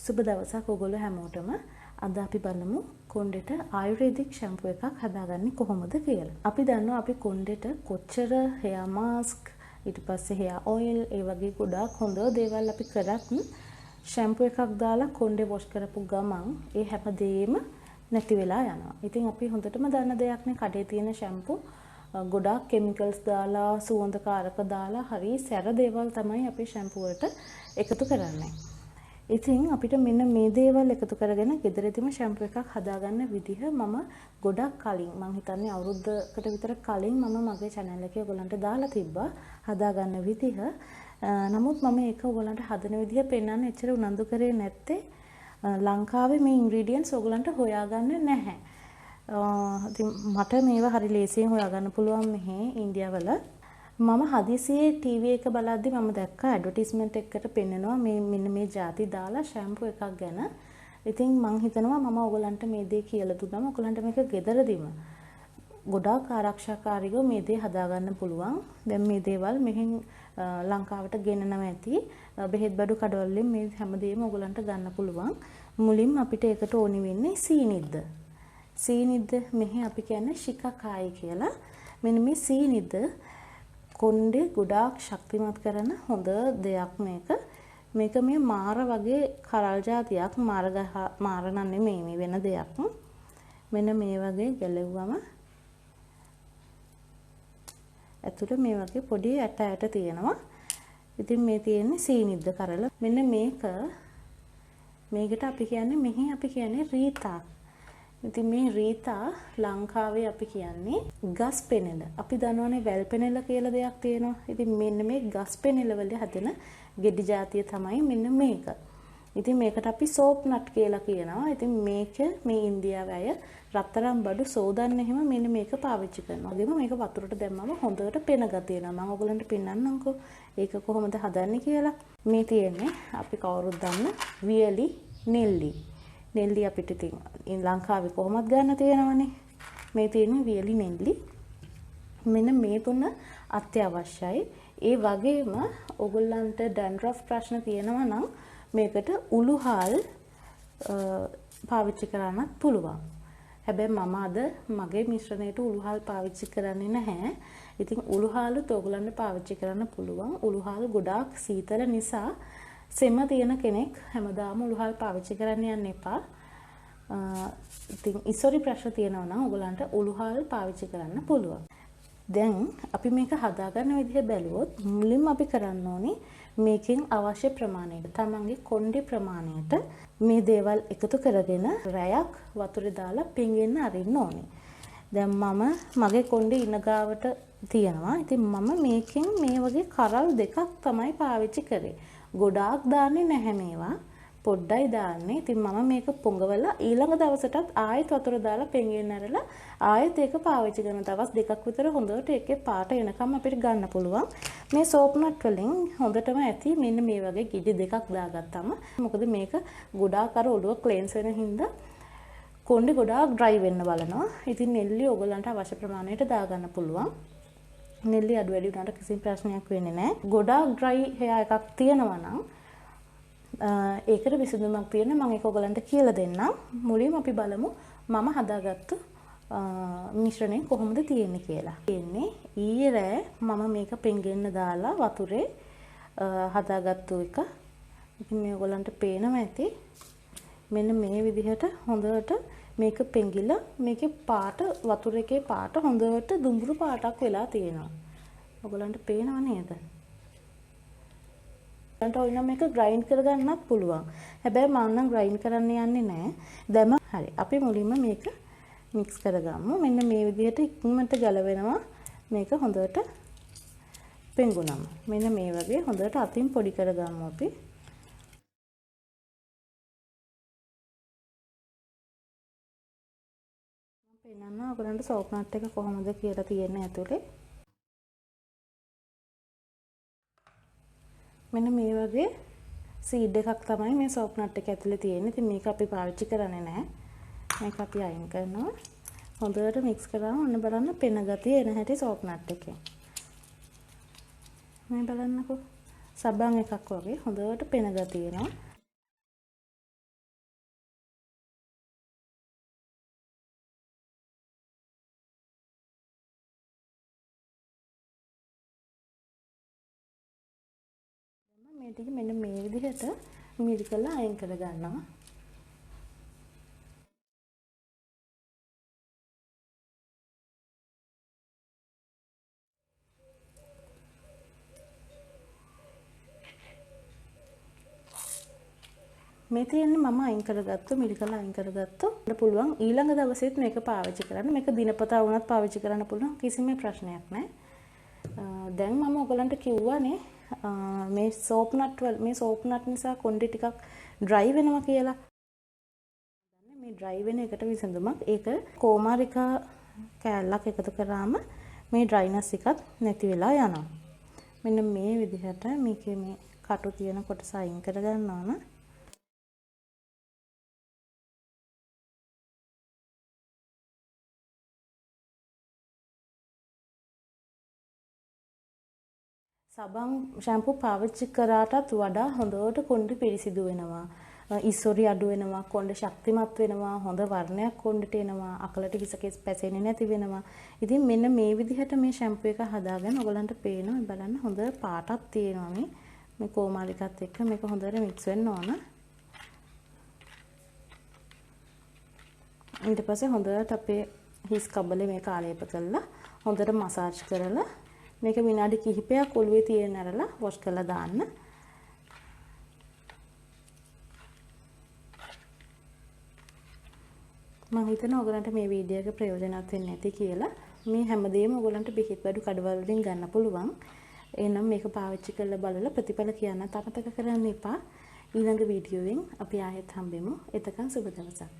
සුබ දවසක් ඔයගොල්ලෝ හැමෝටම. අද අපි බලමු කොණ්ඩෙට ආයුර්වේදික් ෂැම්පූ එකක් හදාගන්නේ කොහොමද කියලා. අපි දන්නවා අපි කොණ්ඩෙට කොච්චර hair mask ඊට පස්සේ hair oil ඒ වගේ ගොඩාක් හොඳ දේවල් අපි කරත් ෂැම්පූ එකක් දාලා කොණ්ඩේ වොෂ් කරපු ගමන් ඒ හැමදේම නැති වෙලා යනවා. ඉතින් අපි හොඳටම දන්න දෙයක් නේ කඩේ තියෙන ෂැම්පූ ගොඩාක් කෙමිකල්ස් දාලා සුවඳකාරක දාලා හරි සැර දේවල් තමයි අපි ෂැම්පූ වලට එකතු කරන්නේ. ඉතින් අපිට මෙන්න මේ දේවල් එකතු කරගෙන ගෙදරදීම ෂැම්පූ එකක් හදාගන්න විදිහ මම ගොඩක් කලින් මම හිතන්නේ අවුරුද්දකට විතර කලින් මම මගේ channel එකේ ඔයගලන්ට දාලා තිබ්බා හදාගන්න විදිහ. නමුත් මම ඒක ඔයගලන්ට හදන විදිහ පෙන්වන්න එච්චර උනන්දු කරේ නැත්තේ ලංකාවේ මේ ingredients ඔයගලන්ට හොයාගන්න නැහැ. ඉතින් මට මේවා හරි ලේසියෙන් හොයාගන්න පුළුවන් මෙහි ඉන්දියාවල. මම හදිසියේ ටීවී එක බලද්දි මම දැක්ක ඇඩ්වර්ටයිස්මන්ට් එකකට පෙන්නනවා මේ මෙන්න මේ ಜಾති දාලා ෂැම්පූ එකක් ගැන. ඉතින් මම හිතනවා මම ඔයගලන්ට මේ දේ කියලා දුන්නම ඔයගලන්ට මේක ගෙදරදීම ගොඩාක් ආරක්ෂාකාරීව මේ දේ හදාගන්න පුළුවන්. දැන් මේ දේවල් මෙහෙන් ලංකාවට ගෙනනවා ඇති. බෙහෙත් බඩු කඩවලින් මේ හැමදේම ඔයගලන්ට ගන්න පුළුවන්. මුලින්ම අපිට ඒකට ඕනි වෙන්නේ සීනිද්ද. සීනිද්ද මෙහි අපි කියන්නේ ශිකකායි කියලා. මෙන්න මේ සීනිද්ද කොණ්ඩේ ගොඩාක් ශක්තිමත් කරන හොඳ දෙයක් මේක. මේක මේ මාර වගේ කරල් జాතියක් මාර නෙමෙයි මේ වෙන දෙයක්. මෙන්න මේ වගේ ගැලෙව්වම ඇතුළේ මේ වගේ පොඩි ඇට තියෙනවා. ඉතින් මේ තියෙන්නේ සීනිද්ද කරල. මෙන්න මේකට අපි කියන්නේ රීතා. ඉතින් මේ රීතා ලංකාවේ අපි කියන්නේ ගස් පෙනෙල. අපි දන්නවනේ වැල් පෙනෙල කියලා දෙයක් තියෙනවා. ඉතින් මෙන්න මේ ගස් පෙනෙල වල හැදෙන ගෙඩි జాතිය තමයි මෙන්න මේක. ඉතින් මේකට අපි සෝප් නට් කියලා කියනවා. ඉතින් මේක මේ ඉන්දියාවේ අය රත්තරන් බඩු සෝදන්න එහෙම මෙන්න මේක පාවිච්චි කරනවා. වගේම මේක වතුරට දැම්මම හොඳට පෙන ගතිය එනවා. මම ඔයගලන්ට පෙන්නන්නම්කෝ ඒක කොහොමද හදන්නේ කියලා. මේ තියෙන්නේ අපි කවුරුත් දන්න වියලි නෙල්ලි. නෙල්ලි අපිට ඉතින් ලංකාවේ කොහොමද ගන්න තියෙනවනේ. මේ තියෙන්නේ වියලි නෙල්ලි. මෙන්න මේ තුන අත්‍යවශ්‍යයි. ඒ වගේම ඔයගොල්ලන්ට ඩැන්ඩ්‍රෆ් ප්‍රශ්න තියෙනවා නම් මේකට උළුහල් පාවිච්චි කරන්නත් පුළුවන්. හැබැයි මම අද මගේ මිශ්‍රණයට උළුහල් පාවිච්චි කරන්නේ නැහැ. ඉතින් උළුහලුත් ඔයගොල්ලන්ට පාවිච්චි කරන්න පුළුවන්. උළුහල් ගොඩාක් සීතල නිසා සෙම තියෙන කෙනෙක් හැමදාම උළුහල් පාවිච්චි කරන්න යන්න එපා. ඉතින් ඉස්සරි ප්‍රශ්න තියෙනවා නම් ඔයගලන්ට උළුහල් පාවිච්චි කරන්න පුළුවන්. දැන් අපි මේක හදාගන්න විදිහ බැලුවොත් මුලින්ම අපි කරන්න ඕනේ මේකෙන් අවශ්‍ය ප්‍රමාණයට තමන්ගේ කොණ්ඩේ ප්‍රමාණයට මේ දේවල් එකතු කරගෙන රැයක් වතුරේ දාලා පිඟෙන්න අරින්න ඕනේ. දැන් මම මගේ කොණ්ඩේ ඉන ගාවට තියෙනවා. ඉතින් මම මේකෙන් මේ වගේ කරල් දෙකක් තමයි පාවිච්චි කරේ. ගොඩාක් දාන්නේ නැහැ මේවා. පොඩ්ඩයි දාන්නේ. ඉතින් මම මේක පොඟවලා ඊළඟ දවසටත් ආයෙත් වතුර දාලා පෙඟෙන්න ඇරලා ආයෙත් ඒක පාවිච්චි කරන දවස් දෙකක් විතර හොඳට ඒකේ පාට එනකම් අපිට ගන්න පුළුවන්. මේ සෝප් නට් වලින් හොඳටම ඇති මෙන්න මේ වගේ ගිඩි දෙකක් දාගත්තම මොකද මේක ගොඩාක් අර ඔළුව ක්ලෙන්ස් වෙන හින්දා කොණ්ඩේ ගොඩාක් ඩ්‍රයි වෙන්න බලනවා. ඉතින් නෙල්ලි ඔයගලන්ට අවශ්‍ය ප්‍රමාණයට දාගන්න පුළුවන්. නෙල්ලි අඩු වැඩි වුණාට කිසිම ප්‍රශ්නයක් වෙන්නේ නැහැ. ගොඩාක් ඩ්‍රයි hair එකක් තියෙනවා නම් ඒකට විසඳුමක් තියෙන මම ඒක ඔයගලන්ට කියලා දෙන්නම්. මුලින්ම අපි බලමු මම හදාගත්තු මිශ්‍රණය කොහොමද තියෙන්නේ කියලා. තියෙන්නේ ඊයේ රෑ මම මේක පෙඟෙන්න දාලා වතුරේ හදාගත්තු එක. ඉතින් මේ ඔයගලන්ට පේනවා ඇති. මෙන්න මේ විදිහට හොඳට මේක පෙඟිලා මේකේ පාට වතුර එකේ පාට හොඳට දුඹුරු පාටක් වෙලා තියෙනවා. ඔයගලන්ට පේනව නේද? ඔයගලන්ට ඕන මේක ග්‍රයින්ඩ් කරගන්නත් පුළුවන්. හැබැයි මම නම් ග්‍රයින්ඩ් කරන්න යන්නේ නැහැ. දැන් හරි. අපි මුලින්ම මේක මික්ස් කරගමු. මෙන්න මේ විදිහට ඉක්මනට ගලවෙනවා. මේක හොඳට පෙඟුනම. මෙන්න මේ වගේ හොඳට අතින් පොඩි කරගමු අපි. පෙන්නන්න ඔයගලන්ට සෝප් නට් එක කොහොමද කියලා තියෙන්නේ ඇතුලේ. මෙන්න මේ වගේ සීඩ් එකක් තමයි මේ සෝප් නට් එක ඇතුලේ තියෙන්නේ. ඉතින් මේක අපි පාවිච්චි කරන්නේ නැහැ. මේක අපි අයින් කරනවා. හොඳට මික්ස් කරාම ඔන්න බලන්න පෙන ගතිය එන හැටි සෝප් නට් එකෙන්. මේ බලන්නකෝ. සබන් එකක් වගේ හොඳට පෙන ගතිය එනවා. විදිහට මිරිකලා අයින් කර ගන්නවා. මේ තියෙන්නේ මම අයින් කරගත්තු මිරිකලා අයින් කරගත්තු. පුළුවන් ඊළඟ දවසෙත් මේක පාවිච්චි කරන්න. මේක දිනපතා වුණත් පාවිච්චි කරන්න පුළුවන්. කිසිම ප්‍රශ්නයක් නැහැ. දැන් මම ඔයගලන්ට කිව්වානේ මේ සෝප් නට් නිසා කොණ්ඩේ ටිකක් ඩ්‍රයි වෙනවා කියලා. මේ ඩ්‍රයි වෙන එකට විසඳුමක්. ඒක කොමාරිකා කෑල්ලක් එකතු කරාම මේ ඩ්‍රයිනස් එකත් නැති වෙලා යනවා. මෙන්න මේ විදිහට මේකේ මේ කටු තියෙන කොටස අයින් කර ගන්නවා. සබන් ෂැම්පූ පාවිච්චි කරාටත් වඩා හොඳට කොණ්ඩේ පිරිසිදු වෙනවා. ඉස්සොරි අඩු වෙනවා, කොණ්ඩේ ශක්තිමත් වෙනවා, හොඳ වර්ණයක් කොණ්ඩේට එනවා, අකලට හිසකෙස් පැසෙන්නේ නැති වෙනවා. ඉතින් මෙන්න මේ විදිහට මේ ෂැම්පූ එක හදාගෙන ඔයගලන්ට පේනවා බලන්න හොඳ පාටක් තියෙනවා මේ කොමාරිකත් එක්ක මේක හොඳට මික්ස් වෙන්න ඕන. ඊට පස්සේ හොඳට අපේ හිස් කබලේ මේක ආලේප කරලා හොඳට මසාජ් කරලා මේක විනාඩි කිහිපයක් ඔළුවේ තියන ඇරලා වොෂ් කරලා දාන්න. මම හිතනවා ඔයගලන්ට මේ වීඩියෝ එක ප්‍රයෝජනවත් වෙන්නේ නැති කියලා. මේ හැමදේම ඔයගලන්ට බෙහෙත් බඩු කඩවල වලින් ගන්න පුළුවන්. එහෙනම් මේක පාවිච්චි කරලා බලලා ප්‍රතිඵල කියන්න තරතක කරන්න එපා. ඊළඟ වීඩියෝවෙන් අපි ආයෙත් හම්බෙමු. එතකන් සුබ දවසක්.